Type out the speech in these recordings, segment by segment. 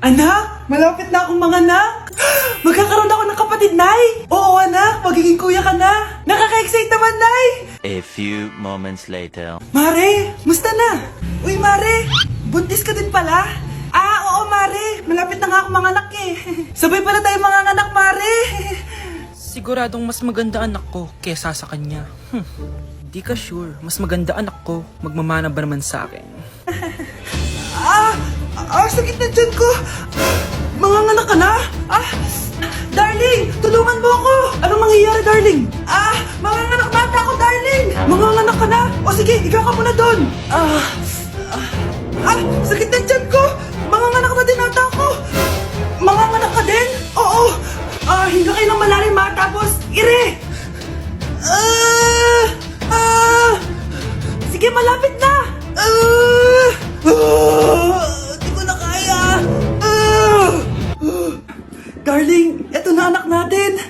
Anak, malapit na akong manganak. Magkakaroon ako ng kapatid, Nay. Oo, anak, magiging kuya ka na. Nakaka-excite naman, Nay. A few moments later. Mare, musta na? Uy, Mare, buntis ka din pala? Oo, Mare, malapit na nga akong manganak eh. Sabay pala tayo manganganak, Mare. Siguradong mas maganda anak ko kesa sa kanya. Di ka sure, mas maganda anak ko, magmamana ba naman sa akin? Sakit na dyan ko. Manganganak ka na? Darling, tulungan mo ako. Anong mangyayari, darling? Manganganak na ako, darling. Manganganak ka na? O sige, ikaw ka muna doon. Sakit na dyan ko. Manganganak na din ata ako. Manganganak ka din? Oo. Hinga kayo ng malalim ha, tapos ire. Sige, malapit na. Di ko na kaya. Darling, eto na anak natin.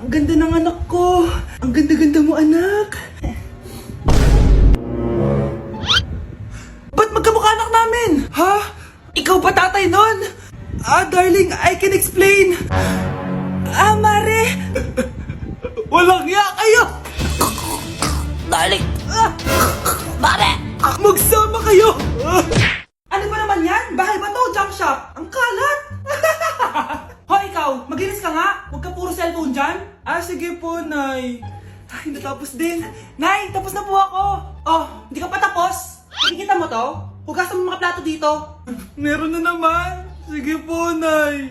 Ang ganda ng anak ko. Ang ganda-ganda mo, anak. Ba't magkamukha anak namin? Ha? Ikaw ba tatay nun? Darling, I can explain. Mare. Walang ya kayo. Darling! Mare! Magsama kayo. Ano ba naman yan? Bahay ba to? Junk shop? Ang kalat. Hoy, ikaw, maglinis ka nga. Huwag ka puro cellphone dyan. Sige po, Nay. Ay, natapos din. Nay, tapos na po ako. Hindi ka pa tapos? Nakikita mo to? Hugasan mo mga plato dito. Meron na naman. Sige po, Nay.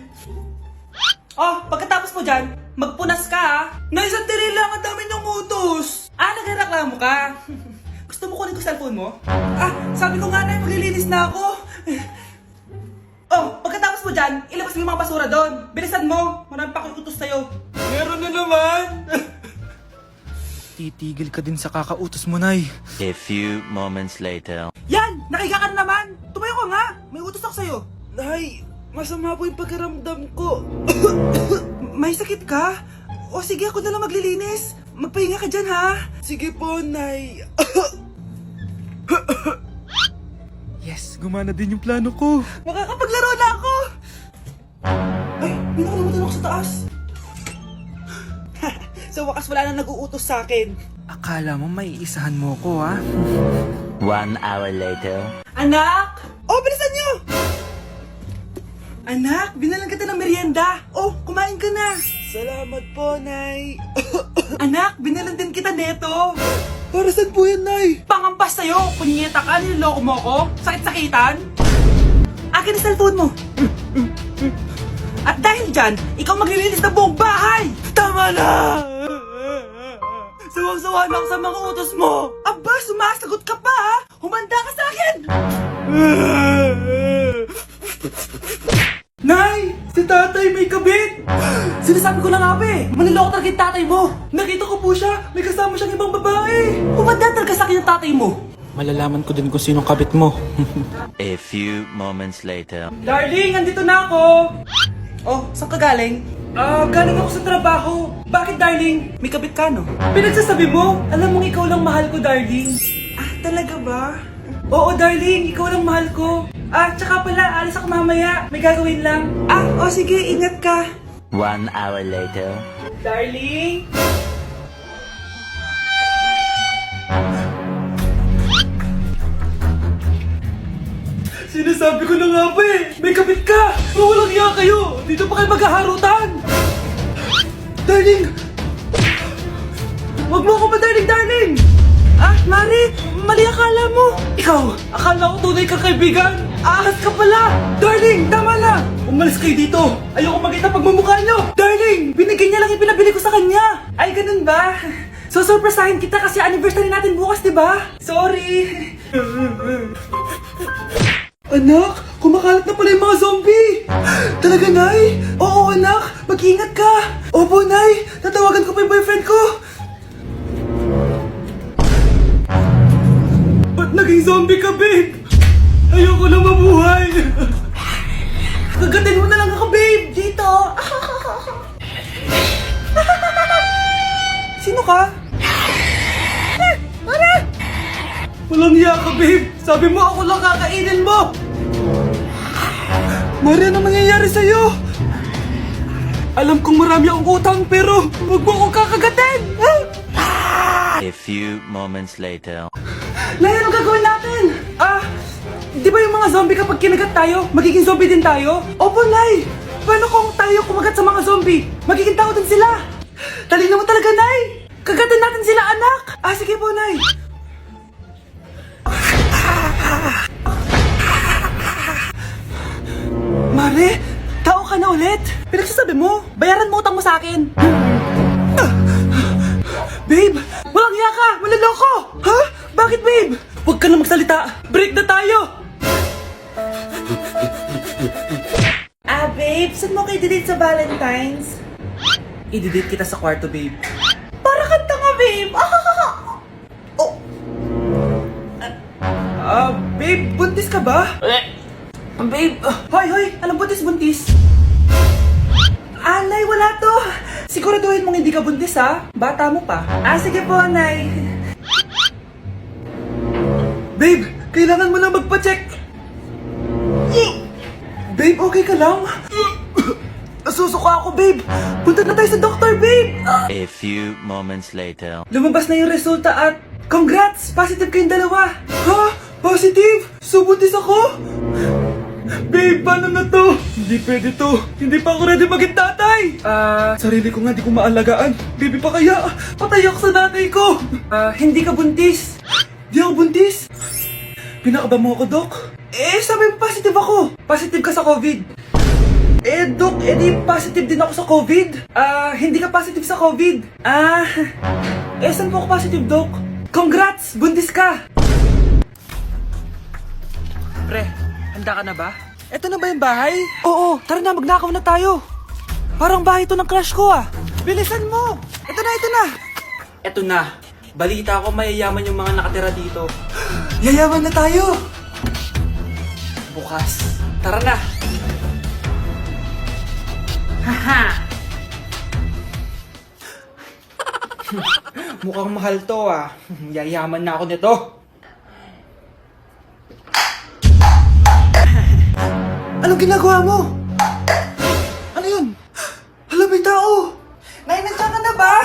Pagkatapos mo dyan, magpunas ka ha. Nay, sandali lang. Ang dami ng utos. Nagreklamo ka. Gusto mo kunin ko cellphone mo? Sabi ko nga, Nay, maglilinis na ako. Pagkatapos mo dyan, ilabas mo yung mga basura doon. Bilisan mo. Marami pa akong utos sa'yo. Meron na naman. Titigil ka din sa kakautos mo, Nay. A few moments later. Yan! Nakiga ka na naman! Tumayo ka nga! May utos ako sa'yo. Nay, masama po yung pagkaramdam ko. May sakit ka? O sige, ako na lang maglilinis. Magpahinga ka dyan, ha? Sige po, Nay. Yes, gumana din yung plano ko. Makakapaglaro na ako! Ay, may nakalimutan ako sa taas. Sa wakas wala na nag-uutos sa akin. Akala mo may isahan mo ko, ha? 1 hour later. Anak! Bilisan niyo! Anak, binalan kita ng merienda. Kumain ka na. Salamat po, Nay. Anak, binalan din kita neto. Para saan po yan, Nay? Pangampas sa'yo. Punyeta ka, niloloko mo ko. Sakit-sakitan. Akin ang cellphone mo. At dahil dyan, ikaw maglilinis ng buong bahay. Tama na! Sawang-sawa na ako sa mga utos mo. Aba, sumasagot ka pa, ha? Humanda ka sa akin! Nay! Si tatay may kabit! Sinasabi ko na nga ba eh! Maniloko talaga yung tatay mo! Nakita ko po siya! May kasama siyang ibang babae! Humanda talaga sa akin yung tatay mo! Malalaman ko din kung sinong kabit mo. A few moments later. Darling, andito na ako! Saan ka galing? Galing ako sa trabaho. Bakit, darling? May kabit ka, no? Pinagsasabi mo? Alam mong ikaw lang mahal ko, darling. Talaga ba? Oo, darling. Ikaw lang mahal ko. Tsaka pala, alis ako mamaya. May gagawin lang. Sige. Ingat ka. 1 hour later. Darling? Sinasabi ko na nga ba eh! May kabit ka! Walang iya kayo! Dito pa kayo maghaharutan! Darling! Huwag mo ako ba, darling! Mari! Mali akala mo! Ikaw! Akala ko tunay kang kaibigan! Ahas ka pala! Darling! Tama na! Umalis kayo dito! Ayoko makita pagmumukha nyo! Darling! Binigay niya lang yung pinabili ko sa kanya! Ay, ganun ba? So, surpresahin kita kasi anniversary natin bukas, diba? Sorry! Anak, kumakalat na pala yung mga zombie! Talaga, Nay? Oo, anak! Mag-ingat ka! Opo, Nay! Tatawagan ko pa yung boyfriend ko! Ba't naging zombie ka, babe? Ayoko na mabuhay! Kagatin mo na lang ako, babe! Dito! Sino ka? Walang iya ka, babe! Sabi mo ako lang kakainin mo! Mare, ano nangyayari sa'yo? Alam kong marami akong utang pero huwag mo akong kakagatin! A few moments later. Nay, anong gagawin natin? Di ba yung mga zombie kapag kinagat tayo, magiging zombie din tayo? Opo, Nay! Paano kung tayo kumagat sa mga zombie? Magiging tao din sila! Talino mo talaga, Nay! Kagatin natin sila, anak! Sige po, Nay! Mare, tao ka na ulit? Pinagsasabi mo, bayaran mo utang mo sa akin. Babe, walang hiya ka! Maloloko! Ha? Bakit, babe? Huwag ka na magsalita! Break na tayo! Babe, saan mo kayo delete sa Valentine's? I-delete kita sa kwarto, babe. Para kang tanga, babe! Oh. Babe, buntis ka ba? Babe, hoy, anong buntis? Nay, wala to. Siguraduhin mong hindi ka buntis, ha? Bata mo pa. Sige po, Nay. Babe, kailangan mo na magpa-check. Babe, okay ka lang? Nasusuka ako, babe. Punta na tayo sa doktor, babe. A few moments later. Lumabas na yung resulta at congrats! Positive kayong dalawa. Ha? Positive? So, buntis ako? Babe, paano na to? Hindi pwede to. Hindi pa ako ready maging tatay. Sarili ko nga di ko maalagaan. Baby pa kaya? Patay ako sa nanay ko. Hindi ka buntis. Di ako buntis. Pinakaba mo ako, Dok? Sabi mo positive ako. Positive ka sa COVID. Dok, di positive din ako sa COVID. Hindi ka positive sa COVID. Saan po ako positive, Dok? Congrats! Buntis ka! Pre, handa ka na ba? Eto na ba yung bahay? Oo, tara na, magnakaw na tayo. Parang bahay to ng crush ko, Bilisan mo! Ito na! Eto na. Balita ko mayayaman yung mga nakatira dito. Yayaman na tayo! Bukas. Tara na! Haha! Mukhang mahal to, Yayaman na ako nito. Anong ginagawa mo? Ano yun? Hala, may tao! Nay, nandiyan ka na ba?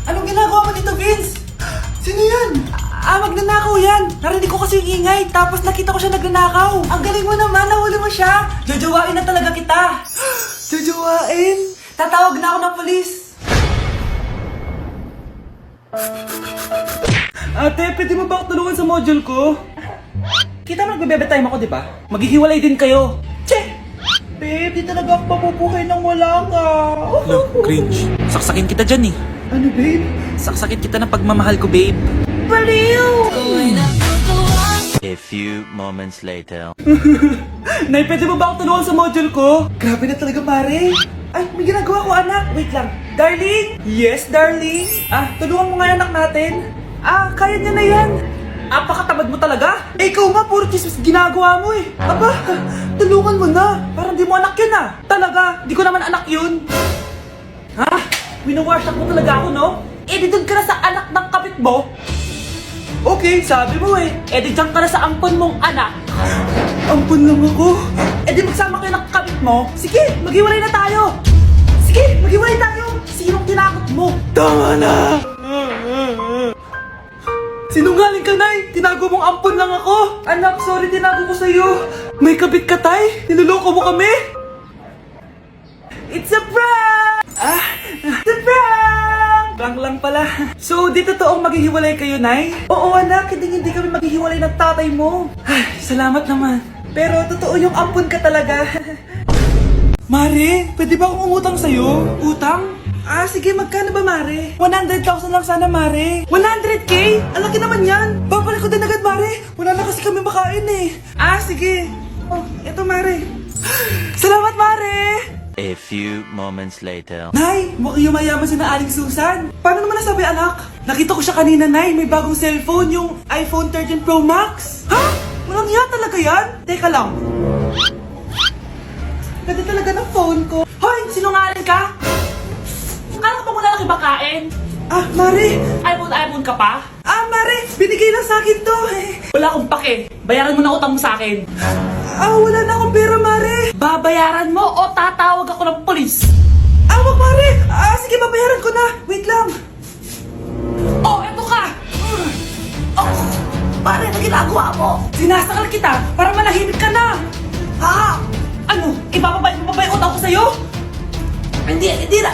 Anong ginagawa mo dito, Vince? Sino yan? Magnanakaw yan! Narinig ko kasi yung ingay, tapos nakita ko siya nagnanakaw. Ang galing mo naman, nahuli mo siya. Jojowain na talaga kita. Jojowain? Tatawag na ako ng polis. Ate, pwede mo ba ako tulungan sa module ko? Kita mo nagbebebe time ako, di ba? Maghihiwalay din kayo. Che! Babe, di talaga ako papupuhay nang wala ka. Cringe. Saksakin kita dyan eh. Ano, babe? Saksakin kita ng pagmamahal ko, babe. Baliw! A few moments later. Nay, pwede mo ba ako tulungan sa module ko? Grabe na talaga, pare. Ay, may ginagawa ko, anak. Wait lang. Darling? Yes, darling? Tulungan mo nga yung anak natin. Kaya niya na yan. Apakatamad mo talaga. Ikaw nga, puro chismis ginagawa mo eh. Aba, tulungan mo na. Parang di mo anak yun Talaga, di ko naman anak yun. Winawash up mo talaga ako, no? Di doon ka na sa anak ng kapit mo. Okay, sabi mo di dyan ka na sa ampon mong anak. Ampon lang ako? Di magsama kayo ng kapit mo. Sige, maghiwalay na tayo. Sige, maghiwalay tayo. Sinong tinakot mo? Tama na! Sinungaling ka, Nay! Tinago mong ampon lang ako! Anak, sorry, tinago ko sa'yo! May kabit ka, Tay? Niloloko mo kami? It's a prank! It's a prank! Prank lang pala. So, di totoong maghihiwalay kayo, Nay? Oo, anak, hindi kami maghihiwalay ng tatay mo. Salamat naman. Pero totoo yung ampon ka talaga. Mare, pwede ba akong umutang sa'yo? Utang? Sige, magkano ba, Mare? 100,000 lang sana, Mare. 100K? Ang laki naman yan. Babalik ko din agad, Mare. Wala na kasi kami makain eh. Sige. Eto, Mare. Salamat, Mare. A few moments later. Nay, mukhang yumayaman si na Aling Susan. Paano naman nasabi, anak? Nakita ko siya kanina, Nay. May bagong cellphone, yung iPhone 13 Pro Max. Walang hiya talaga yan? Teka lang. Ganda talaga ng phone ko. Hoy, sinungaling ka? Akala ko pa muna lang ibakain. Mare. iPhone ka pa? Mare, binigay lang sa akin to. Wala akong pake. Bayaran mo na utang mo sa akin. wala na akong pera, Mare. Babayaran mo o tatawag ako ng polis? Wag, Mare. Sige, babayaran ko na. Wait lang. Oh, eto ka. Mare, na ginagawa mo? Sinasakal kita para manahimik ka na. Ha? Ano? Ibababay utang ko sa'yo? Hindi na.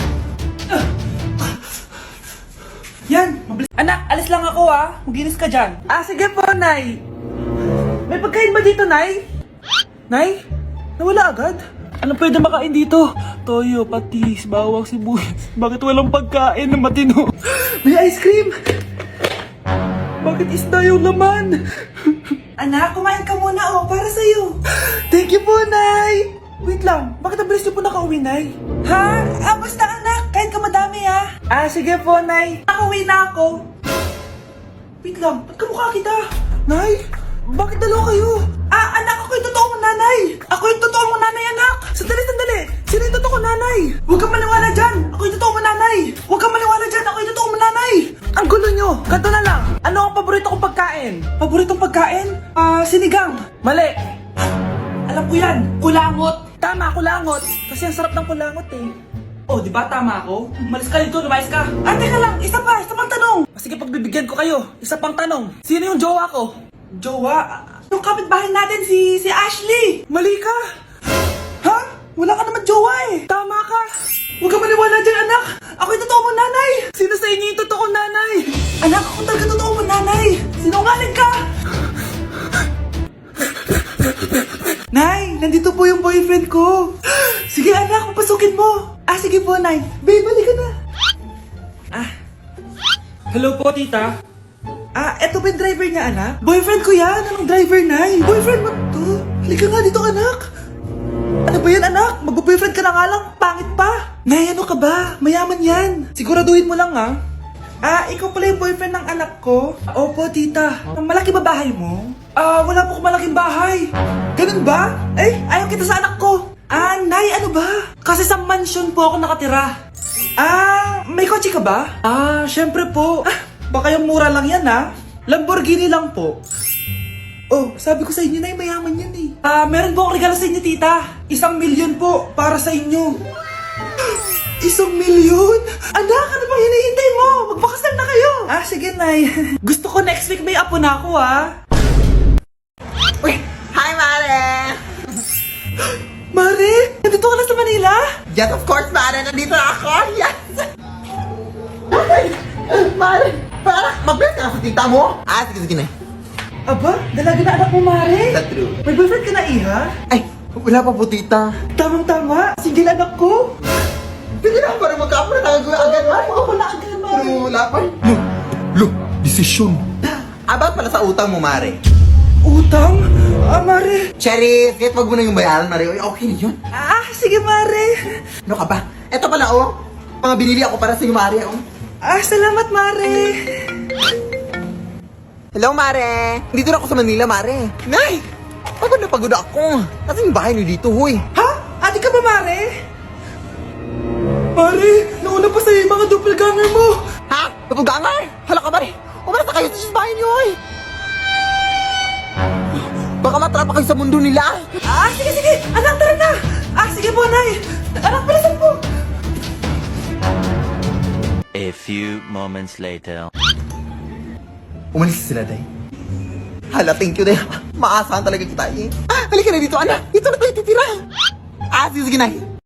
Yan, mabilis. Anak, alis lang ako Maginis ka dyan. Sige po, Nay. May pagkain ba dito, Nay? Nay? Nawala agad? Ano pwede makain dito? Toyo, patis, bawang, sibuyas. Bakit walang pagkain na matino? May ice cream! Bakit isda yung laman? Anak, kumain ka muna para sa'yo. Thank you po, Nay! Wait lang, bakit ang bilis niyo po nakauwi, Nay? Ha? Basta anak, kain ka madami sige po, Nay. Nakauwi na ako. Wait lang, ba't kamukha kita? Nay, bakit dalawa kayo? Anak, ako yung totoo mong nanay. Ako yung totoo mong nanay, anak. Sandali. Sino yung totoo kong nanay? Huwag kang maniwala dyan. Ako yung totoo mong nanay. Huwag kang maniwala dyan. Ako yung totoo mong nanay. Ang gulo nyo. Ganto na lang. Ano ang paborito kong pagkain? Paboritong pagkain? Sinigang. Mali. Alam ko yan. Kulangot. Tama, kulangot. Kasi ang sarap ng kulangot Oh, di ba tama ako? Malis ka dito, lumayas ka. Teka lang. Isa pang tanong. Sige, pagbibigyan ko kayo. Isa pang tanong. Sino yung jowa ko? Jowa? Yung kapitbahay natin, si Ashley. Mali ka. Ha? Wala ka naman jowa Tama ka. Huwag ka maniwala dyan, anak. Ako yung totoo mong nanay. Sino sa inyo yung totoo nanay? Anak, ako talaga totoo mong nanay. Sinungaling ka. Nay, nandito po yung boyfriend ko. Sige, anak, papasukin mo. Sige po, Nay. Babe, balik ka na. Hello po, tita. Eto ba yung driver niya, anak? Boyfriend ko yan. Anong driver, Nay? Boyfriend mo to? Halika nga dito, anak. Ano ba yan, anak? Mag-boyfriend ka na nga lang. Pangit pa. Nay, ano ka ba? Mayaman yan. Siguraduhin mo lang, ikaw pala yung boyfriend ng anak ko? Opo, tita. Malaki ba bahay mo? Wala po akong malaking bahay. Ganun ba? Ayaw kita sa anak ko. Nay, ano ba? Kasi sa mansion po ako nakatira. May kotse ka ba? Syempre po. Baka yung mura lang yan, Lamborghini lang po. Oh, sabi ko sa inyo, Nay, mayaman yan meron po akong regalo sa inyo, tita. 1,000,000 po para sa inyo. 1,000,000? Anak, ano bang hinihintay mo? Magpakasal na kayo. Sige, Nay. Gusto ko next week may apo na ako, Uy! Hi, Mare! Mare, nandito ka na sa Manila? Yes, of course, Mare! Nandito na ako! Yes! Ay! Mare! Para! Mag-bless ka na sa tita mo! Sige na. Aba, dalaga na anak mo, Mare. That's true. May boyfriend ka na, Iha? Ay! Wala pa po, tita. Tamang-tama, single anak ko. Sige na, para magka-apra na agad, Mare! Ako na agad, Mare. Pero wala pa. Desisyon. About pala sa utang mo, Mare. Utang? Mare. Cherry, kahit wag mo na yung bayaran, Mare. Okay na yun. Sige, Mare. Ano ka ba? Eto pala, mga binili ako para sa'yo, Mare, Salamat, Mare. Hello, Mare! Dito na ako sa Manila, Mare. Nay! Pagod na pagod ako. Kasi yung bahay niyo dito, huy. Ha? Ate ka ba, Mare? Mare, nauna pa sa'yo yung mga doppelganger mo. Ha? Napugangar? Hala ka, Mare! Umalas na kayo sa bahay niyo, huy. Baka matrapa kayo sa mundo nila. Sige. Anak, tara na. Sige po, Nay. Anak, palasan po. A few moments later. Umalis sila, Day. Hala, thank you, Day. Maasahan talaga kita, Halika na dito, anak. Dito na tayo titira. Sige, Nay.